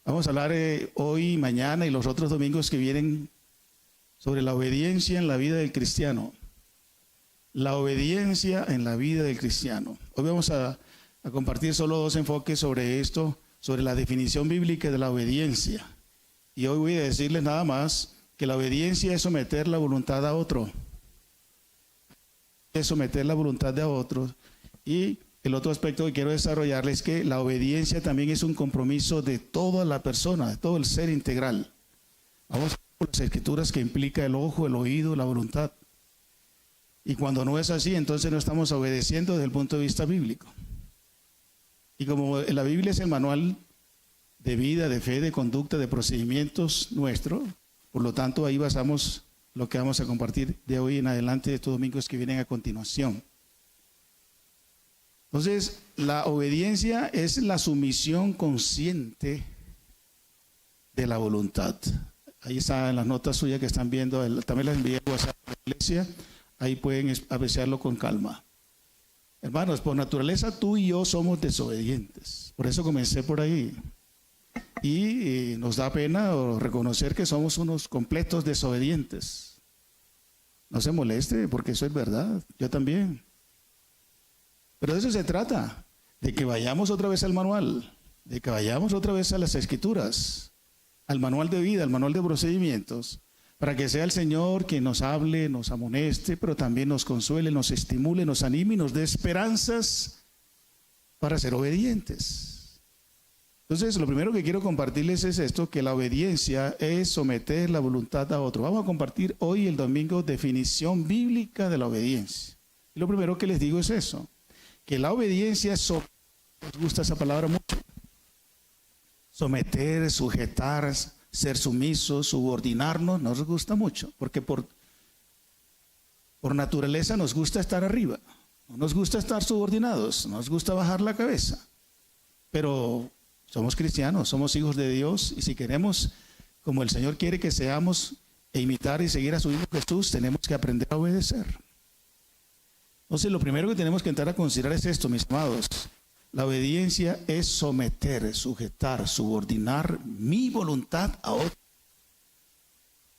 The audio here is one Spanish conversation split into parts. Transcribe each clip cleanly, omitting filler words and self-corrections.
Vamos a hablar hoy, mañana y los otros domingos que vienen sobre la obediencia en la vida del cristiano. La obediencia en la vida del cristiano. Hoy vamos a compartir solo dos enfoques sobre esto, sobre la definición bíblica de la obediencia. Y hoy voy a decirles nada más que la obediencia es someter la voluntad a otro. Es someter la voluntad de a otro. Y el otro aspecto que quiero desarrollarles es que la obediencia también es un compromiso de toda la persona, de todo el ser integral. Vamos a ver las escrituras que implica el ojo, el oído, la voluntad. Y cuando no es así, entonces no estamos obedeciendo desde el punto de vista bíblico. Y como la Biblia es el manual de vida, de fe, de conducta, de procedimientos nuestro, por lo tanto ahí basamos lo que vamos a compartir de hoy en adelante, de estos domingos que vienen a continuación. Entonces, la obediencia es la sumisión consciente de la voluntad. Ahí están las notas suyas que están viendo, también las envié a WhatsApp a la iglesia, ahí pueden apreciarlo con calma. Hermanos, por naturaleza tú y yo somos desobedientes, por eso comencé por ahí. Y nos da pena reconocer que somos unos completos desobedientes. No se moleste, porque eso es verdad, yo también. Pero de eso se trata, de que vayamos otra vez al manual, de que vayamos otra vez a las escrituras, al manual de vida, al manual de procedimientos, para que sea el Señor quien nos hable, nos amoneste, pero también nos consuele, nos estimule, nos anime y nos dé esperanzas para ser obedientes. Entonces, lo primero que quiero compartirles es esto, que la obediencia es someter la voluntad a otro. Vamos a compartir hoy, el domingo, definición bíblica de la obediencia. Y lo primero que les digo es eso, que la obediencia es someter. Nos gusta esa palabra mucho. Someter, sujetar, ser sumisos, subordinarnos, nos gusta mucho, porque por naturaleza nos gusta estar arriba, no nos gusta estar subordinados, nos gusta bajar la cabeza. Pero somos cristianos, somos hijos de Dios, y si queremos, como el Señor quiere que seamos, e imitar y seguir a su Hijo Jesús, tenemos que aprender a obedecer. Entonces, lo primero que tenemos que entrar a considerar es esto, mis amados. La obediencia es someter, sujetar, subordinar mi voluntad a otro.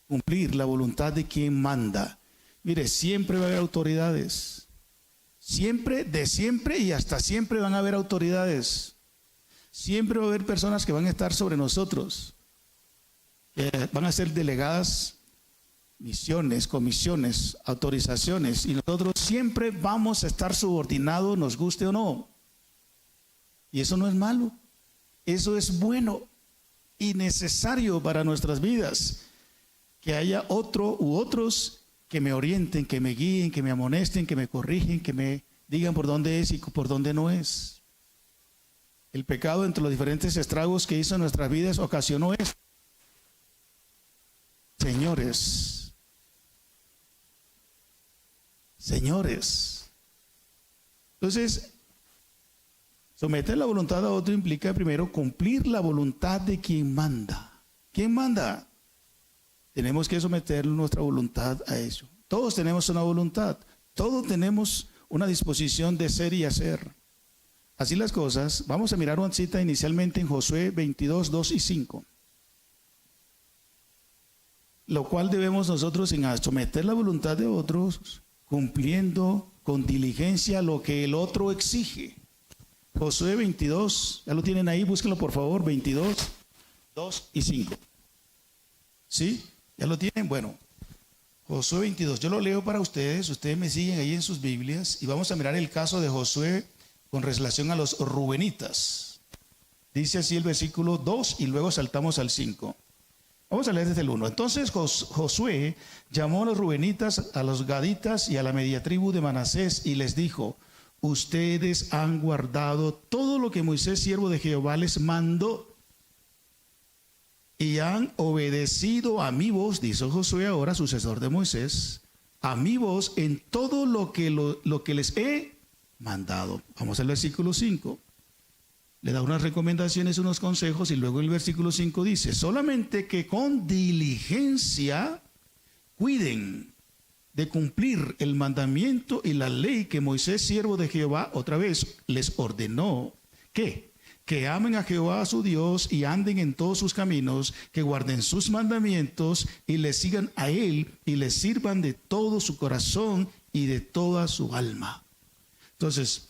Cumplir la voluntad de quien manda. Mire, siempre va a haber autoridades. Siempre, de siempre y hasta siempre van a haber autoridades. Siempre va a haber personas que van a estar sobre nosotros. Van a ser delegadas misiones, comisiones, autorizaciones, y nosotros siempre vamos a estar subordinados, nos guste o no. Y eso no es malo, eso es bueno y necesario para nuestras vidas, que haya otro u otros que me orienten, que me guíen, que me amonesten, que me corrigen, que me digan por dónde es y por dónde no es. El pecado, entre los diferentes estragos que hizo en nuestras vidas, ocasionó esto. Señores, entonces, someter la voluntad a otro implica primero cumplir la voluntad de quien manda. ¿Quién manda? Tenemos que someter nuestra voluntad a eso. Todos tenemos una voluntad, todos tenemos una disposición de ser y hacer. Así las cosas, vamos a mirar una cita inicialmente en Josué 22, 2 y 5. Lo cual debemos nosotros en someter la voluntad de otros, cumpliendo con diligencia lo que el otro exige. Josué 22, ya lo tienen ahí, búsquenlo por favor, 22, 2 y 5. ¿Sí? ¿Ya lo tienen? Bueno, Josué 22, yo lo leo para ustedes me siguen ahí en sus Biblias, y vamos a mirar el caso de Josué con relación a los rubenitas. Dice así el versículo 2 y luego saltamos al 5. Vamos a leer desde el 1. Entonces Josué llamó a los rubenitas, a los gaditas y a la media tribu de Manasés y les dijo: ustedes han guardado todo lo que Moisés, siervo de Jehová, les mandó y han obedecido a mi voz, dice Josué ahora, sucesor de Moisés, a mi voz en todo lo que les he mandado. Vamos al versículo 5. Le da unas recomendaciones, unos consejos, y luego el versículo 5 dice: solamente que con diligencia cuiden de cumplir el mandamiento y la ley que Moisés, siervo de Jehová, otra vez les ordenó. ¿Qué? que amen a Jehová su Dios y anden en todos sus caminos, que guarden sus mandamientos y le sigan a Él y le sirvan de todo su corazón y de toda su alma. Entonces,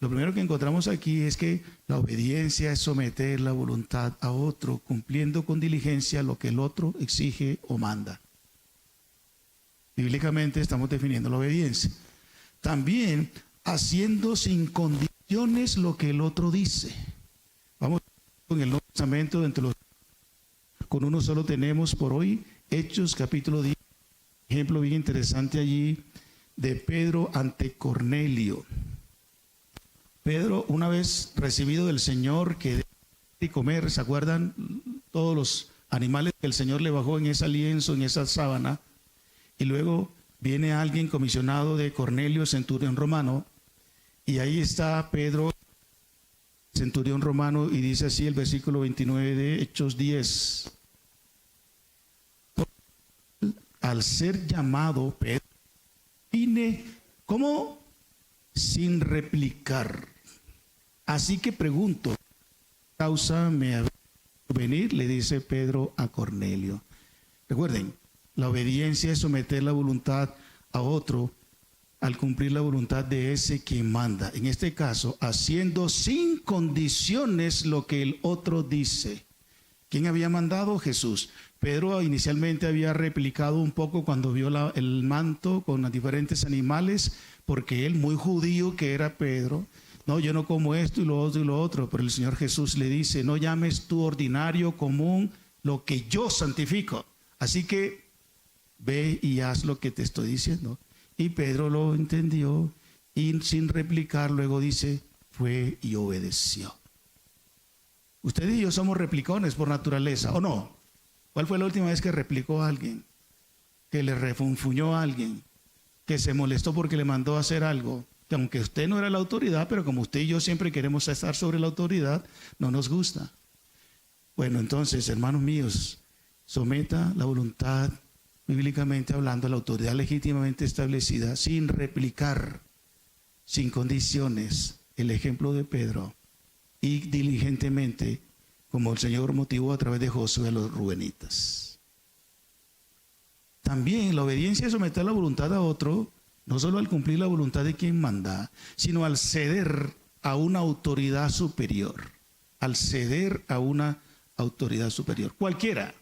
lo primero que encontramos aquí es que la obediencia es someter la voluntad a otro, cumpliendo con diligencia lo que el otro exige o manda. Bíblicamente estamos definiendo la obediencia. También haciendo sin condiciones lo que el otro dice. Vamos con el Nuevo Testamento, con uno solo tenemos por hoy Hechos capítulo 10, ejemplo bien interesante allí de Pedro ante Cornelio. Pedro, una vez recibido del Señor que de comer, ¿se acuerdan? Todos los animales que el Señor le bajó en ese lienzo, en esa sábana, y luego viene alguien comisionado de Cornelio, centurión romano, y ahí está Pedro, centurión romano, y dice así el versículo 29 de Hechos 10. Al ser llamado Pedro, vine, ¿cómo? Sin replicar. Así que pregunto, ¿causa me ha venir? Le dice Pedro a Cornelio. Recuerden, la obediencia es someter la voluntad a otro al cumplir la voluntad de ese que manda. En este caso, haciendo sin condiciones lo que el otro dice. ¿Quién había mandado? Jesús. Pedro inicialmente había replicado un poco cuando vio el manto con los diferentes animales, porque él, muy judío que era Pedro, no, yo no como esto y lo otro y lo otro, pero el Señor Jesús le dice, no llames tú ordinario, común, lo que yo santifico. Así que ve y haz lo que te estoy diciendo. Y Pedro lo entendió y sin replicar luego dice, fue y obedeció. Ustedes y yo somos replicones por naturaleza, ¿o no? ¿Cuál fue la última vez que replicó a alguien? Que le refunfuñó a alguien, que se molestó porque le mandó a hacer algo, que aunque usted no era la autoridad, pero como usted y yo siempre queremos estar sobre la autoridad, no nos gusta. Bueno, entonces, hermanos míos, someta la voluntad, bíblicamente hablando, a la autoridad legítimamente establecida, sin replicar, sin condiciones, el ejemplo de Pedro, y diligentemente, como el Señor motivó a través de Josué a los rubenitas. También la obediencia es someter la voluntad a otro, no solo al cumplir la voluntad de quien manda, sino al ceder a una autoridad superior. Al ceder a una autoridad superior. Cualquiera.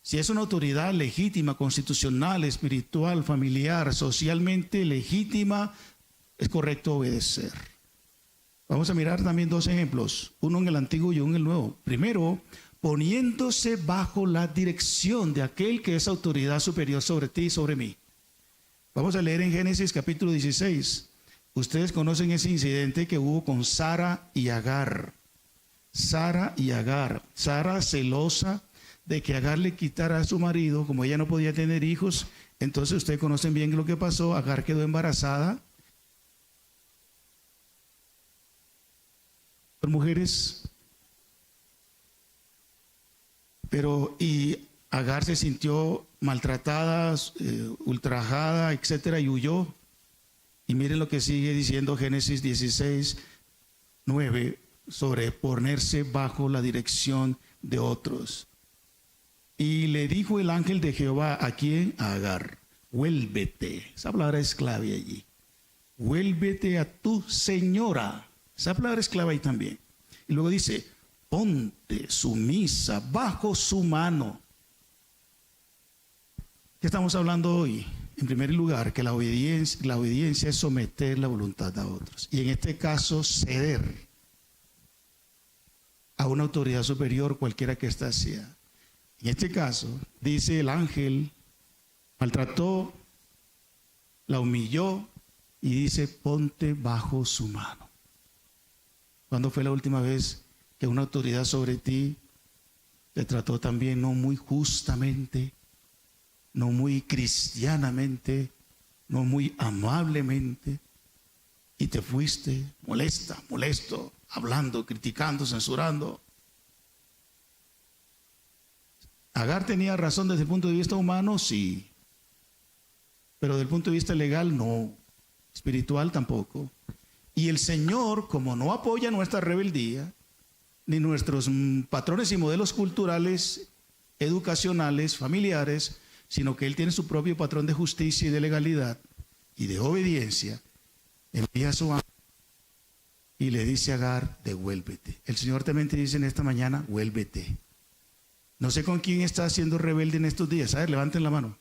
Si es una autoridad legítima, constitucional, espiritual, familiar, socialmente legítima, es correcto obedecer. Vamos a mirar también dos ejemplos, uno en el Antiguo y uno en el Nuevo. Primero, poniéndose bajo la dirección de aquel que es autoridad superior sobre ti y sobre mí. Vamos a leer en Génesis capítulo 16. Ustedes conocen ese incidente que hubo con Sara y Agar. Sara y Agar. Sara celosa de que Agar le quitara a su marido, como ella no podía tener hijos. Entonces ustedes conocen bien lo que pasó. Agar quedó embarazada. Mujeres, pero y Agar se sintió maltratada, ultrajada, etcétera, y huyó. Y miren lo que sigue diciendo Génesis 16, 9, sobre ponerse bajo la dirección de otros. Y le dijo el ángel de Jehová, ¿a quién? A Agar, vuélvete. Esa palabra es clave allí. Vuélvete a tu señora. Esa palabra es clave ahí también. Y luego dice, ponte sumisa bajo su mano. ¿Qué estamos hablando hoy? En primer lugar, que la obediencia es someter la voluntad a otros. Y en este caso, ceder a una autoridad superior, cualquiera que ésta sea. En este caso, dice el ángel, maltrató, la humilló y dice, ponte bajo su mano. ¿Cuándo fue la última vez que una autoridad sobre ti te trató también no muy justamente, no muy cristianamente, no muy amablemente, y te fuiste molesta, molesto, hablando, criticando, censurando? Agar tenía razón desde el punto de vista humano, sí, pero desde el punto de vista legal no, espiritual tampoco. Y el Señor, como no apoya nuestra rebeldía, ni nuestros patrones y modelos culturales, educacionales, familiares, sino que Él tiene su propio patrón de justicia y de legalidad y de obediencia. Envía a su ángel y le dice a Agar, devuélvete. El Señor también te dice en esta mañana, vuélvete. No sé con quién está siendo rebelde en estos días. A ver, levanten la mano.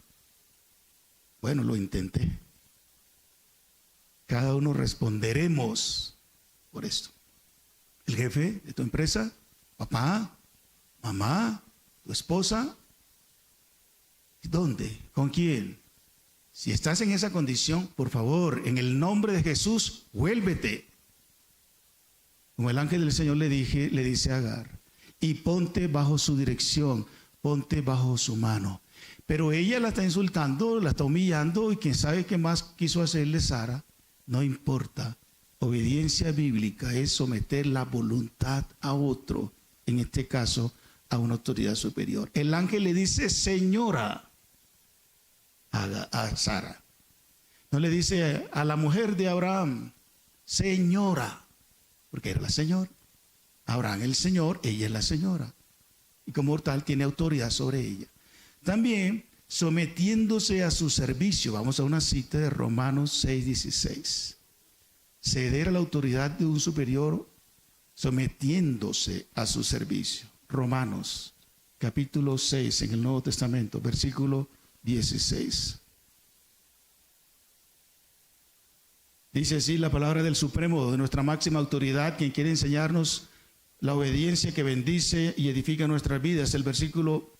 Bueno, lo intenté. Cada uno responderemos por esto. El jefe de tu empresa, papá, mamá, tu esposa. ¿Dónde? ¿Con quién? Si estás en esa condición, por favor, en el nombre de Jesús, vuélvete. Como el ángel del Señor le dice a Agar, y ponte bajo su dirección, ponte bajo su mano. Pero ella la está insultando, la está humillando, y quién sabe qué más quiso hacerle Sara. No importa. Obediencia bíblica es someter la voluntad a otro, en este caso a una autoridad superior. El ángel le dice señora a Sara. No le dice a la mujer de Abraham señora, porque era la señora. Abraham el señor, ella es la señora, y como tal tiene autoridad sobre ella. También sometiéndose a su servicio. Vamos a una cita de Romanos 6:16. Ceder a la autoridad de un superior sometiéndose a su servicio. Romanos capítulo 6 en el Nuevo Testamento, versículo 16. Dice así la palabra del Supremo, de nuestra máxima autoridad, quien quiere enseñarnos la obediencia que bendice y edifica nuestras vidas. El versículo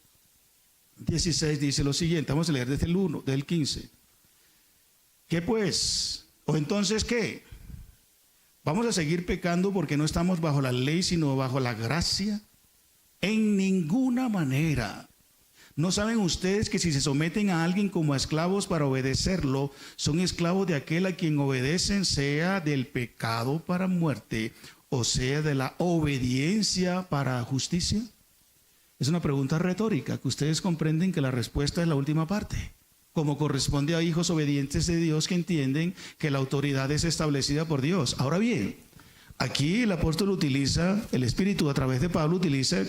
16 dice lo siguiente, vamos a leer desde el 1, del 15. ¿Qué pues? ¿O entonces qué? ¿Vamos a seguir pecando porque no estamos bajo la ley, sino bajo la gracia? En ninguna manera. ¿No saben ustedes que si se someten a alguien como a esclavos para obedecerlo, son esclavos de aquel a quien obedecen, sea del pecado para muerte, o sea de la obediencia para justicia? Es una pregunta retórica, que ustedes comprenden que la respuesta es la última parte, como corresponde a hijos obedientes de Dios que entienden que la autoridad es establecida por Dios. Ahora bien, aquí el apóstol utiliza, el Espíritu a través de Pablo utiliza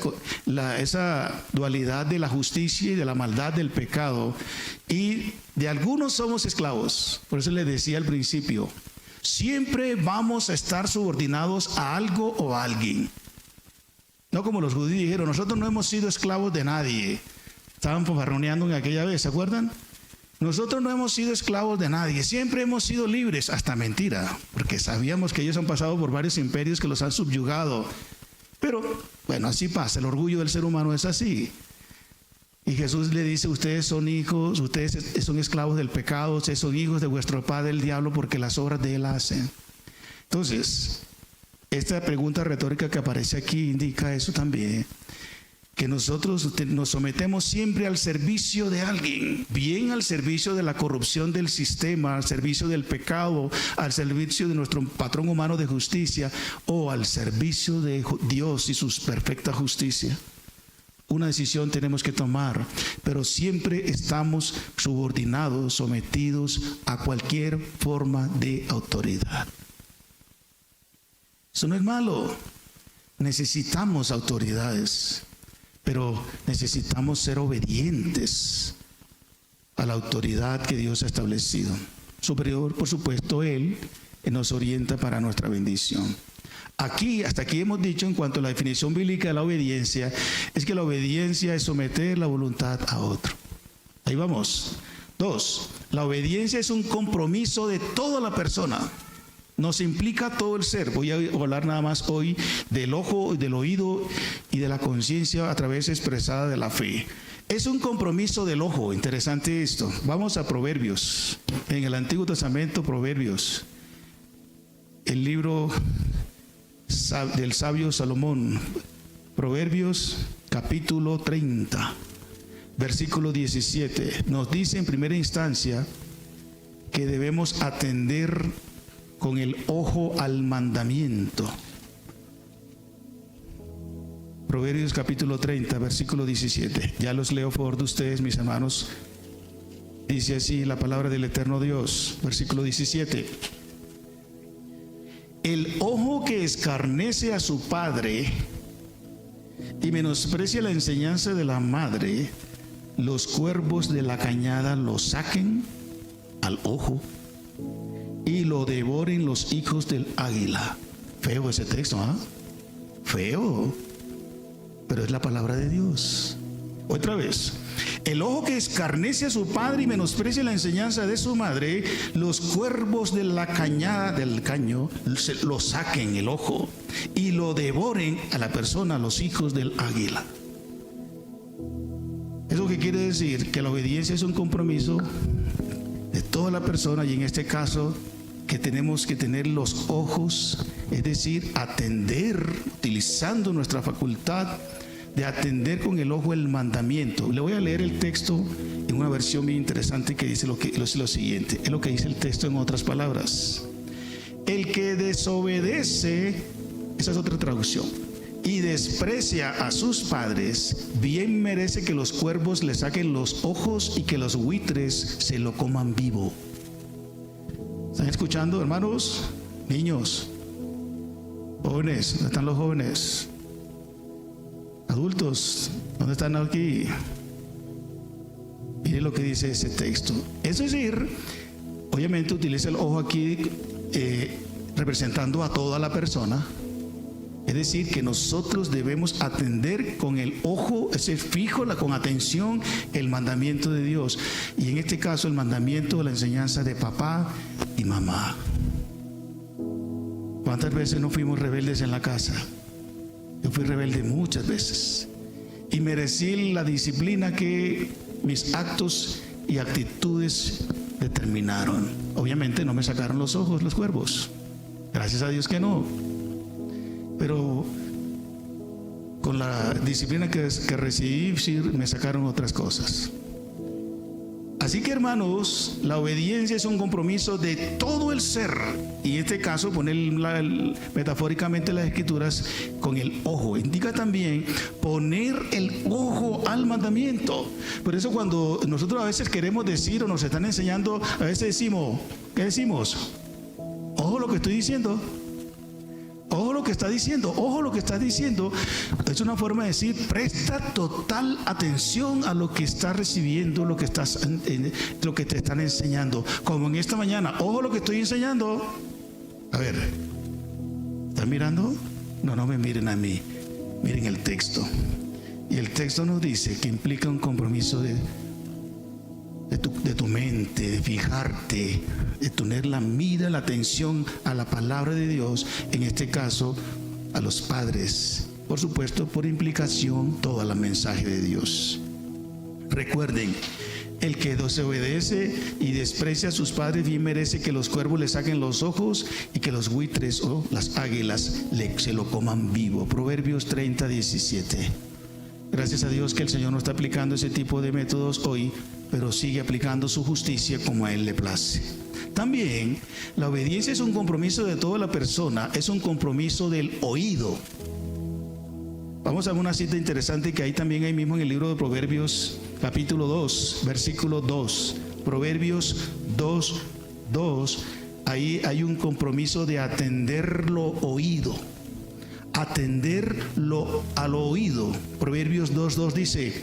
esa dualidad de la justicia y de la maldad del pecado, y de algunos somos esclavos. Por eso les decía al principio, siempre vamos a estar subordinados a algo o a alguien. No como los judíos dijeron, nosotros no hemos sido esclavos de nadie. Estaban fanfarroneando en aquella vez, ¿se acuerdan? Nosotros no hemos sido esclavos de nadie, siempre hemos sido libres. Hasta mentira, porque sabíamos que ellos han pasado por varios imperios que los han subyugado. Pero bueno, así pasa, el orgullo del ser humano es así. Y Jesús le dice, ustedes son hijos, ustedes son esclavos del pecado, ustedes son hijos de vuestro padre el diablo, porque las obras de él hacen. Entonces, esta pregunta retórica que aparece aquí indica eso también, que nosotros nos sometemos siempre al servicio de alguien, bien al servicio de la corrupción del sistema, al servicio del pecado, al servicio de nuestro patrón humano de justicia, o al servicio de Dios y su perfecta justicia. Una decisión tenemos que tomar, pero siempre estamos subordinados, sometidos a cualquier forma de autoridad. Eso no es malo. Necesitamos autoridades, pero necesitamos ser obedientes a la autoridad que Dios ha establecido. Superior, por supuesto, Él nos orienta para nuestra bendición. Aquí, hasta aquí hemos dicho en cuanto a la definición bíblica de la obediencia, es que la obediencia es someter la voluntad a otro. Ahí vamos. 2, la obediencia es un compromiso de toda la persona. Nos implica todo el ser. Voy a hablar nada más hoy del ojo, del oído y de la conciencia a través expresada de la fe. Es un compromiso del ojo. Interesante esto. Vamos a Proverbios. En el Antiguo Testamento, Proverbios. El libro del sabio Salomón. Proverbios capítulo 30, versículo 17. Nos dice en primera instancia que debemos atender con el ojo al mandamiento. Proverbios capítulo 30, versículo 17. Ya los leo por de ustedes, mis hermanos. Dice así la palabra del eterno Dios, versículo 17. El ojo que escarnece a su padre y menosprecia la enseñanza de la madre, los cuervos de la cañada lo saquen al ojo y lo devoren los hijos del águila. Feo ese texto, ¿ah? Feo, pero es la palabra de Dios. Otra vez, el ojo que escarnece a su padre y menosprecia la enseñanza de su madre, los cuervos de la cañada del caño lo saquen el ojo y lo devoren a la persona, a los hijos del águila. ¿Eso qué quiere decir? Que la obediencia es un compromiso de toda la persona, y en este caso que tenemos que tener los ojos, es decir, atender, utilizando nuestra facultad de atender con el ojo el mandamiento. Le voy a leer el texto en una versión muy interesante que dice lo siguiente. Es lo que dice el texto en otras palabras. El que desobedece, esa es otra traducción, y desprecia a sus padres, bien merece que los cuervos le saquen los ojos y que los buitres se lo coman vivo. ¿Están escuchando, hermanos? Niños, jóvenes, ¿dónde están los jóvenes? Adultos, ¿dónde están aquí? Mire lo que dice ese texto. Es decir, obviamente utiliza el ojo aquí representando a toda la persona. Es decir, que nosotros debemos atender con el ojo, ese fijo, con atención, el mandamiento de Dios. Y en este caso el mandamiento, la enseñanza de papá y mamá. ¿Cuántas veces no fuimos rebeldes en la casa? Yo fui rebelde muchas veces y merecí la disciplina que mis actos y actitudes determinaron. Obviamente no me sacaron los ojos los cuervos, gracias a Dios que no, pero con la disciplina que recibí sí me sacaron otras cosas. Así que, hermanos, la obediencia es un compromiso de todo el ser, y en este caso poner metafóricamente las escrituras con el ojo indica también poner el ojo al mandamiento. Por eso cuando nosotros a veces queremos decir o nos están enseñando, a veces decimos, ¿qué decimos? Ojo lo que estoy diciendo. Ojo lo que está diciendo, ojo lo que está diciendo. Es una forma de decir, presta total atención a lo que estás recibiendo, lo que te están enseñando. Como en esta mañana, ojo lo que estoy enseñando. A ver, ¿están mirando? No me miren a mí, miren el texto. Y el texto nos dice que implica un compromiso de tu mente, de fijarte, de tener la mira, la atención a la palabra de Dios, en este caso a los padres, por supuesto, por implicación todo el mensaje de Dios. Recuerden, el que desobedece y desprecia a sus padres, bien merece que los cuervos le saquen los ojos y que los buitres o las águilas se lo coman vivo. Proverbios 30:17. Gracias a Dios que el Señor no está aplicando ese tipo de métodos hoy, pero sigue aplicando su justicia como a Él le place. También la obediencia es un compromiso de toda la persona, es un compromiso del oído. Vamos a ver una cita interesante que hay también ahí mismo en el libro de Proverbios, capítulo 2, versículo 2. Proverbios 2:2. Ahí hay un compromiso de atender lo oído. Atenderlo al oído. Proverbios 2:2 dice,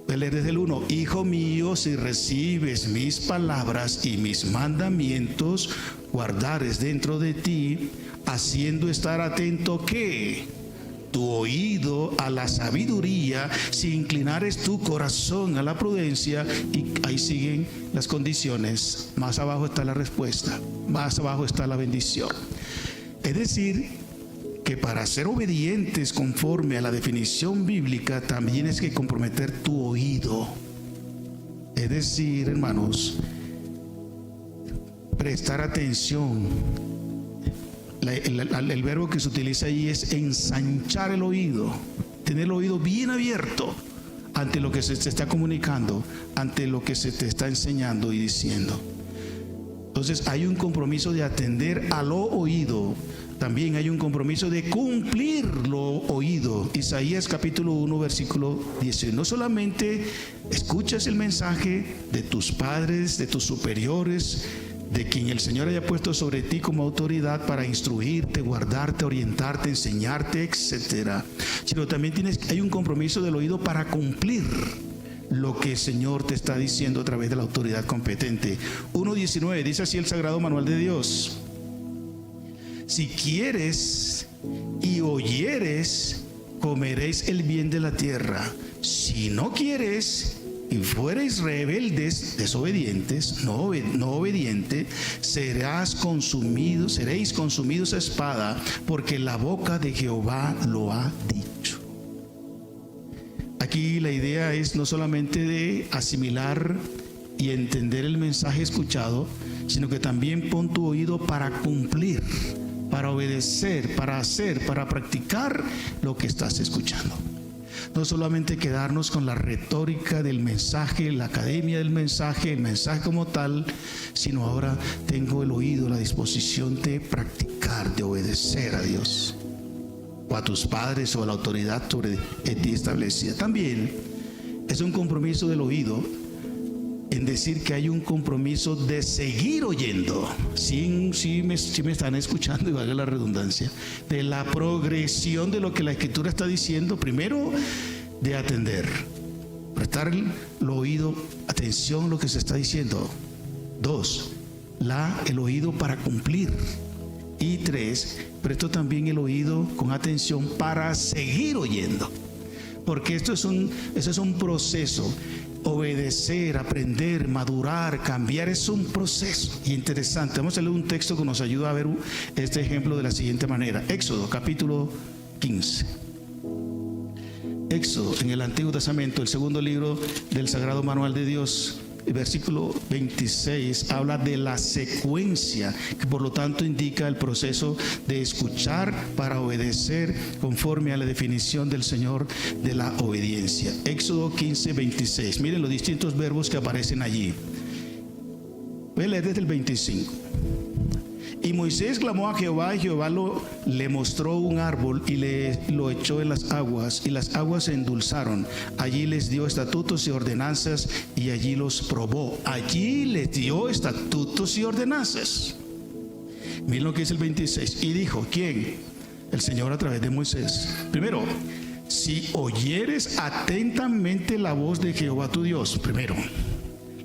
voy a leer desde el 1. Hijo mío, si recibes mis palabras y mis mandamientos, guardares dentro de ti, haciendo estar atento, ¿qué? Tu oído a la sabiduría, si inclinares tu corazón a la prudencia. Y ahí siguen las condiciones. Más abajo está la respuesta, más abajo está la bendición. Es decir, que para ser obedientes conforme a la definición bíblica también es que comprometer tu oído. Es decir, hermanos, prestar atención. El verbo que se utiliza ahí es ensanchar el oído, tener el oído bien abierto ante lo que se te está comunicando, ante lo que se te está enseñando y diciendo. Entonces hay un compromiso de atender a lo oído. También hay un compromiso de cumplir lo oído. Isaías capítulo 1 versículo 10. No solamente escuchas el mensaje de tus padres, de tus superiores, de quien el Señor haya puesto sobre ti como autoridad para instruirte, guardarte, orientarte, enseñarte, etcétera, sino también hay un compromiso del oído para cumplir lo que el Señor te está diciendo a través de la autoridad competente. 1:19 dice así el Sagrado Manual de Dios: si quieres y oyeres, comeréis el bien de la tierra. Si no quieres y fuereis rebeldes, desobedientes, no obedientes, seréis consumidos a espada, porque la boca de Jehová lo ha dicho. Aquí la idea es no solamente de asimilar y entender el mensaje escuchado, sino que también pon tu oído para cumplir, para obedecer, para hacer, para practicar lo que estás escuchando. No solamente quedarnos con la retórica del mensaje, la academia del mensaje, el mensaje como tal, sino ahora tengo el oído, la disposición de practicar, de obedecer a Dios, o a tus padres, o a la autoridad sobre ti establecida. También es un compromiso del oído en decir que hay un compromiso de seguir oyendo. Sí me están escuchando, y valga la redundancia, de la progresión de lo que la Escritura está diciendo. Primero, de atender, prestar el oído, atención a lo que se está diciendo. 2, el oído para cumplir. Y 3, presto también el oído con atención para seguir oyendo, porque eso es un proceso. Obedecer, aprender, madurar, cambiar es un proceso. Y interesante, vamos a leer un texto que nos ayuda a ver este ejemplo de la siguiente manera. Éxodo capítulo 15. Éxodo, en el Antiguo Testamento, el segundo libro del Sagrado Manual de Dios, el versículo 26 habla de la secuencia, que por lo tanto indica el proceso de escuchar para obedecer conforme a la definición del Señor de la obediencia. Éxodo 15:26. Miren los distintos verbos que aparecen allí. Voy a leer desde el 25. Y Moisés clamó a Jehová, y Jehová le mostró un árbol y lo echó en las aguas, y las aguas se endulzaron. Allí les dio estatutos y ordenanzas, y allí los probó. Allí les dio estatutos y ordenanzas. Miren lo que dice el 26. Y dijo, ¿quién? El Señor a través de Moisés. Primero, si oyeres atentamente la voz de Jehová tu Dios. Primero.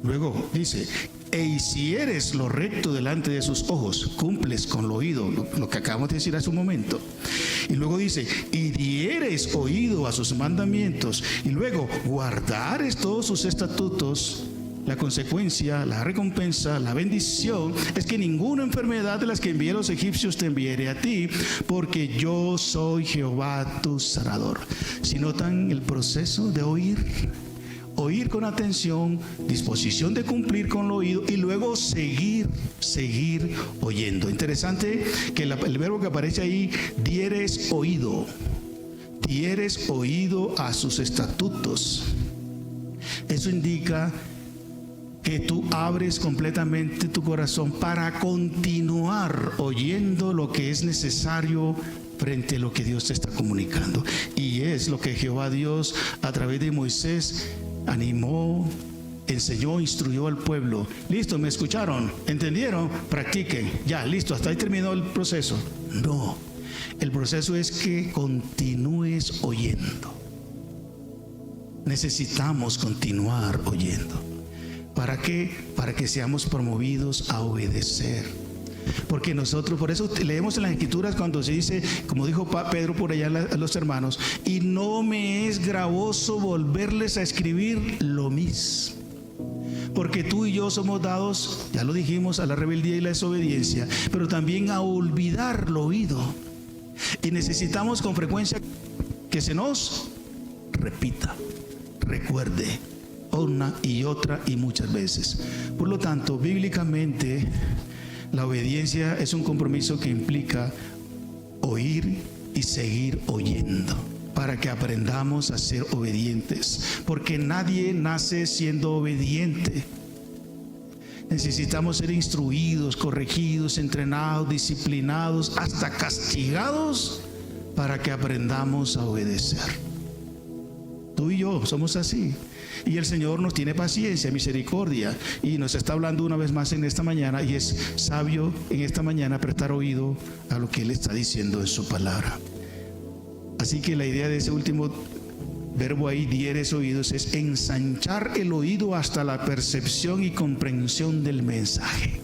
Luego dice, e hicieres lo recto delante de sus ojos, cumples con lo oído, lo que acabamos de decir hace un momento. Y luego dice, y dieres oído a sus mandamientos, y luego guardares todos sus estatutos. La consecuencia, la recompensa, la bendición es que ninguna enfermedad de las que envié a los egipcios te enviaré a ti, porque yo soy Jehová tu sanador. Si notan el proceso de oír con atención, disposición de cumplir con el oído, y luego seguir oyendo. Interesante que el verbo que aparece ahí, dieres oído a sus estatutos. Eso indica que tú abres completamente tu corazón para continuar oyendo lo que es necesario frente a lo que Dios te está comunicando. Y es lo que Jehová Dios a través de Moisés animó, enseñó, instruyó al pueblo. Listo, ¿me escucharon? ¿Entendieron? Practiquen. Ya, listo, hasta ahí terminó el proceso. No, el proceso es que continúes oyendo. Necesitamos continuar oyendo. ¿Para qué? Para que seamos promovidos a obedecer. Porque nosotros, por eso leemos en las Escrituras cuando se dice, como dijo Pedro por allá a los hermanos, y no me es gravoso volverles a escribir lo mismo. Porque tú y yo somos dados, ya lo dijimos, a la rebeldía y la desobediencia, pero también a olvidar lo oído. Y necesitamos con frecuencia que se nos repita, recuerde, una y otra y muchas veces. Por lo tanto, bíblicamente, la obediencia es un compromiso que implica oír y seguir oyendo, para que aprendamos a ser obedientes, porque nadie nace siendo obediente. Necesitamos ser instruidos, corregidos, entrenados, disciplinados, hasta castigados, para que aprendamos a obedecer. Tú y yo somos así. Y el Señor nos tiene paciencia, misericordia. Y nos está hablando una vez más en esta mañana. Y es sabio en esta mañana prestar oído a lo que Él está diciendo en su palabra. Así que la idea de ese último verbo ahí, dieres oídos, es ensanchar el oído hasta la percepción y comprensión del mensaje.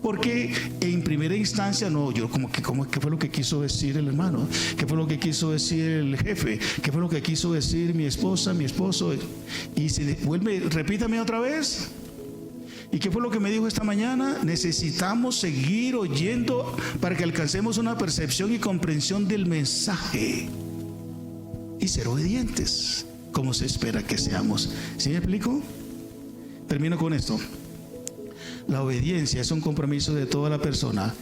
Porque en primera instancia, no, yo ¿qué fue lo que quiso decir el hermano? ¿Qué fue lo que quiso decir el jefe? ¿Qué fue lo que quiso decir mi esposa, mi esposo? Y si vuelve, repítame otra vez. ¿Y qué fue lo que me dijo esta mañana? Necesitamos seguir oyendo para que alcancemos una percepción y comprensión del mensaje y ser obedientes, como se espera que seamos. ¿Sí me explico? Termino con esto. La obediencia es un compromiso de toda la persona,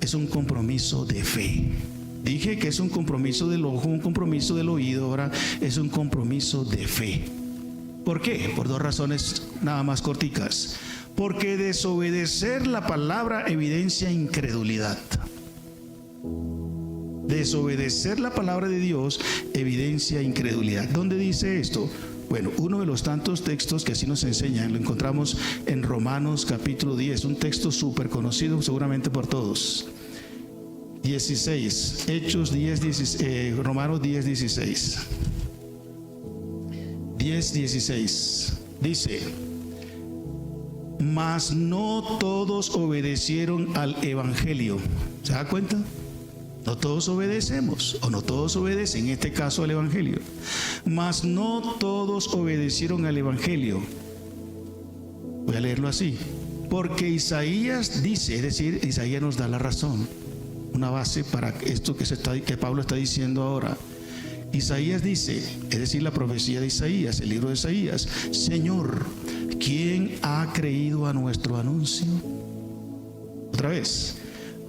es un compromiso de fe. Dije que es un compromiso del ojo, un compromiso del oído, ahora es un compromiso de fe. ¿Por qué? Por dos razones nada más corticas. Porque desobedecer la palabra evidencia incredulidad. Desobedecer la palabra de Dios evidencia incredulidad. ¿Dónde dice esto? Bueno, uno de los tantos textos que así nos enseñan lo encontramos en Romanos capítulo 10, un texto súper conocido seguramente por todos. 16, Hechos 10, 16, Romanos 10, 16. 10, 16. Dice: mas no todos obedecieron al evangelio. ¿Se da cuenta? No todos obedecemos, o no todos obedecen, en este caso al evangelio. Mas no todos obedecieron al evangelio. Voy a leerlo así. Porque Isaías dice, es decir, Isaías nos da la razón, una base para esto que Pablo está diciendo ahora. Isaías dice, es decir, la profecía de Isaías, el libro de Isaías: Señor, ¿quién ha creído a nuestro anuncio? Otra vez,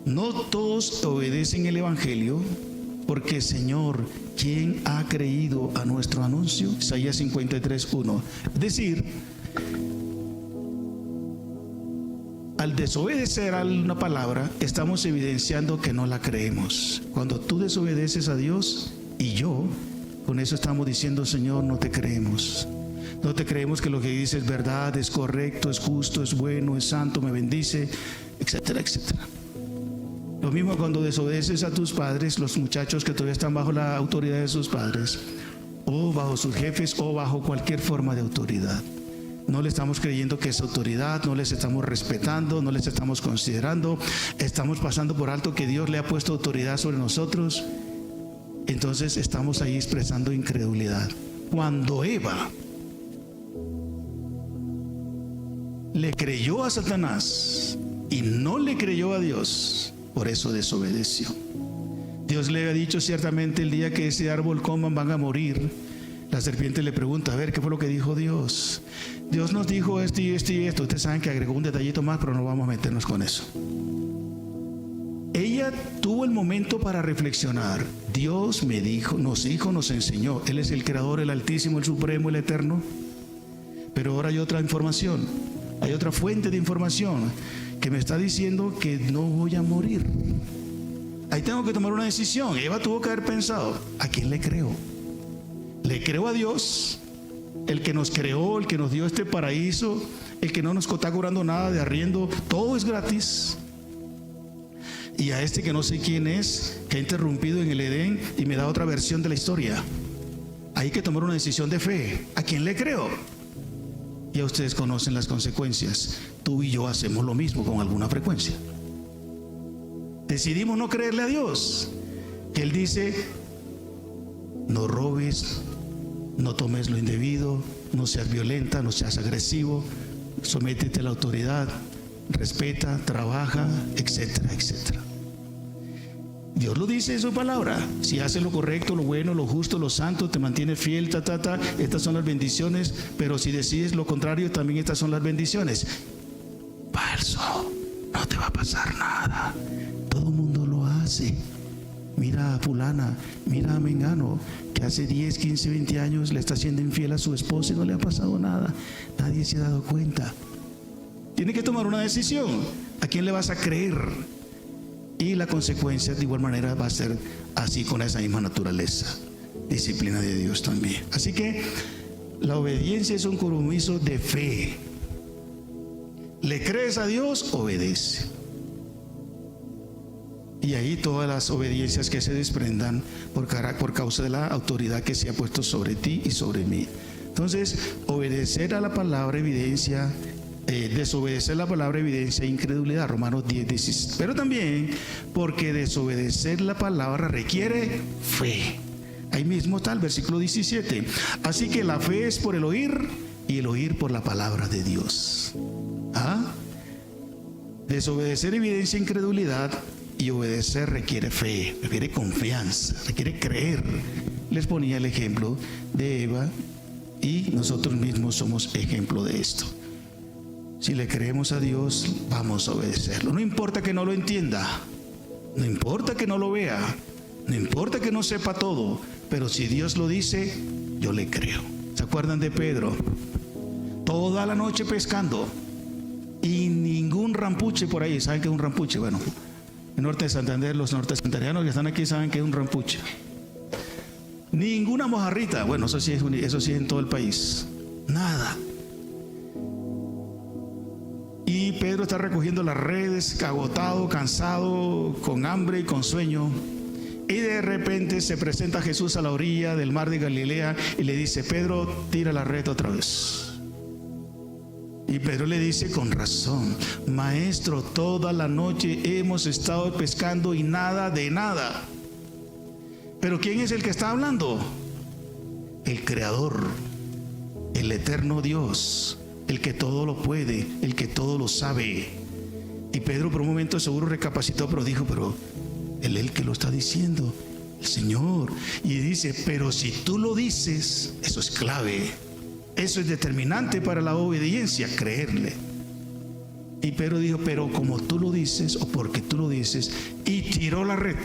no todos obedecen el evangelio, porque Señor, ¿quién ha creído a nuestro anuncio? Isaías 53:1. Es decir, al desobedecer a una palabra, estamos evidenciando que no la creemos. Cuando tú desobedeces a Dios y yo, con eso estamos diciendo: Señor, no te creemos. No te creemos que lo que dices es verdad, es correcto, es justo, es bueno, es santo, me bendice, etcétera, etcétera. Lo mismo cuando desobedeces a tus padres, los muchachos que todavía están bajo la autoridad de sus padres, o bajo sus jefes, o bajo cualquier forma de autoridad. No le estamos creyendo que es autoridad, no les estamos respetando, no les estamos considerando, estamos pasando por alto que Dios le ha puesto autoridad sobre nosotros. Entonces estamos ahí expresando incredulidad. Cuando Eva le creyó a Satanás y no le creyó a Dios, por eso desobedeció. Dios le había dicho ciertamente: el día que ese árbol coman van a morir. La serpiente le pregunta: a ver, ¿qué fue lo que dijo Dios? Dios nos dijo esto y esto y esto. Ustedes saben que agregó un detallito más, pero no vamos a meternos con eso. Ella tuvo el momento para reflexionar. Dios me dijo, nos enseñó. Él es el creador, el altísimo, el supremo, el eterno. Pero ahora hay otra información, hay otra fuente de información que me está diciendo que no voy a morir. Ahí tengo que tomar una decisión. Eva tuvo que haber pensado: ¿a quién le creo? ¿Le creo a Dios, el que nos creó, el que nos dio este paraíso, el que no nos está cobrando nada de arriendo, todo es gratis? Y a este que no sé quién es, que ha interrumpido en el Edén y me da otra versión de la historia. Hay que tomar una decisión de fe. ¿A quién le creo? Ya ustedes conocen las consecuencias. Tú y yo hacemos lo mismo con alguna frecuencia. Decidimos no creerle a Dios, que Él dice: no robes, no tomes lo indebido, no seas violenta, no seas agresivo, sométete a la autoridad, respeta, trabaja, etcétera, etcétera. Dios lo dice en su palabra: si haces lo correcto, lo bueno, lo justo, lo santo, te mantienes fiel, estas son las bendiciones. Pero si decides lo contrario, también estas son las bendiciones. Falso, no te va a pasar nada. Todo el mundo lo hace. Mira a fulana, mira a Mengano, que hace 10, 15, 20 años le está siendo infiel a su esposa y no le ha pasado nada. Nadie se ha dado cuenta. Tiene que tomar una decisión. ¿A quién le vas a creer? Y la consecuencia de igual manera va a ser así, con esa misma naturaleza. disciplina de Dios también. Así que la obediencia es un compromiso de fe. ¿Le crees a Dios? Obedece. Y ahí todas las obediencias que se desprendan por causa de la autoridad que se ha puesto sobre ti y sobre mí. Entonces, obedecer a la palabra evidencia, desobedecer la palabra evidencia incredulidad, Romanos 10:16. Pero también porque desobedecer la palabra requiere fe. Ahí mismo está el versículo 17. Así que la fe es por el oír y el oír por la palabra de Dios. Desobedecer evidencia incredulidad y obedecer requiere fe, requiere confianza, requiere creer. Les ponía el ejemplo de Eva y nosotros mismos somos ejemplo de esto. Si le creemos a Dios, vamos a obedecerlo. No importa que no lo entienda, no importa que no lo vea, no importa que no sepa todo, pero si Dios lo dice, yo le creo. ¿Se acuerdan de Pedro? Toda la noche pescando y ningún rampuche por ahí. ¿Saben qué es un rampuche? Bueno, en Norte de Santander, los nortesantanderianos que están aquí saben qué es un rampuche. Ninguna mojarrita. Bueno, eso sí es en todo el país. Nada. Y Pedro está recogiendo las redes, agotado, cansado, con hambre y con sueño. Y de repente se presenta Jesús a la orilla del mar de Galilea y le dice: Pedro, tira la red otra vez. Y Pedro le dice: con razón, maestro, toda la noche hemos estado pescando y nada de nada. Pero ¿quién es el que está hablando? El Creador, el eterno Dios, el que todo lo puede, el que todo lo sabe. Y Pedro por un momento seguro recapacitó, pero dijo: pero él es el que lo está diciendo, el Señor. Y dice: pero si tú lo dices, eso es clave. Eso es determinante para la obediencia, creerle. Y Pedro dijo: pero como tú lo dices, o porque tú lo dices, y tiró la red.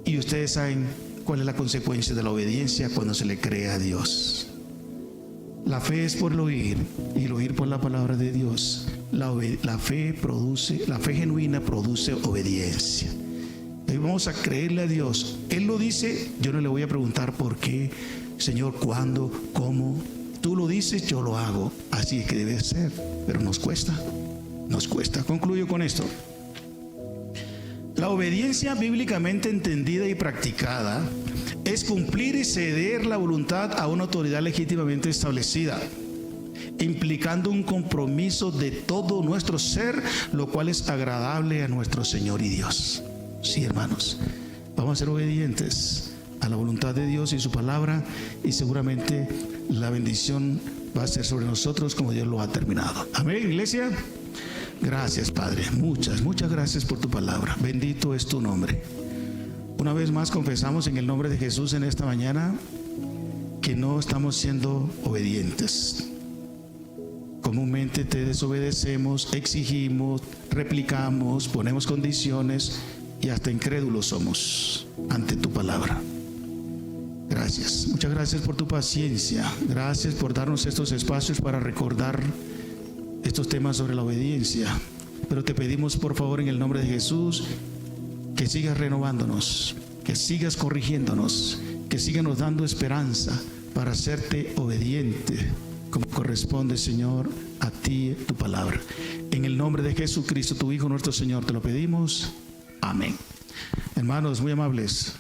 Y ustedes saben cuál es la consecuencia de la obediencia cuando se le cree a Dios. La fe es por el oír, y el oír por la palabra de Dios. La fe genuina produce obediencia. Y vamos a creerle a Dios. Él lo dice, yo no le voy a preguntar por qué, Señor, cuándo, cómo. Tú lo dices, yo lo hago. Así es que debe ser. Pero nos cuesta. Concluyo con esto. La obediencia bíblicamente entendida y practicada es cumplir y ceder la voluntad a una autoridad legítimamente establecida, implicando un compromiso de todo nuestro ser, lo cual es agradable a nuestro Señor y Dios. Sí, hermanos, vamos a ser obedientes a la voluntad de Dios y su palabra, y seguramente la bendición va a ser sobre nosotros como Dios lo ha terminado. Amén, iglesia. Gracias, Padre, muchas gracias por tu palabra. Bendito es tu nombre. Una vez más confesamos en el nombre de Jesús en esta mañana que no estamos siendo obedientes. Comúnmente te desobedecemos, exigimos, replicamos, ponemos condiciones y hasta incrédulos somos ante tu palabra. Gracias, muchas gracias por tu paciencia. Gracias por darnos estos espacios para recordar estos temas sobre la obediencia. Pero te pedimos por favor en el nombre de Jesús que sigas renovándonos, que sigas corrigiéndonos, que sigas nos dando esperanza para hacerte obediente como corresponde, Señor, a ti, tu palabra. En el nombre de Jesucristo, tu Hijo, nuestro Señor, te lo pedimos. Amén. Hermanos muy amables,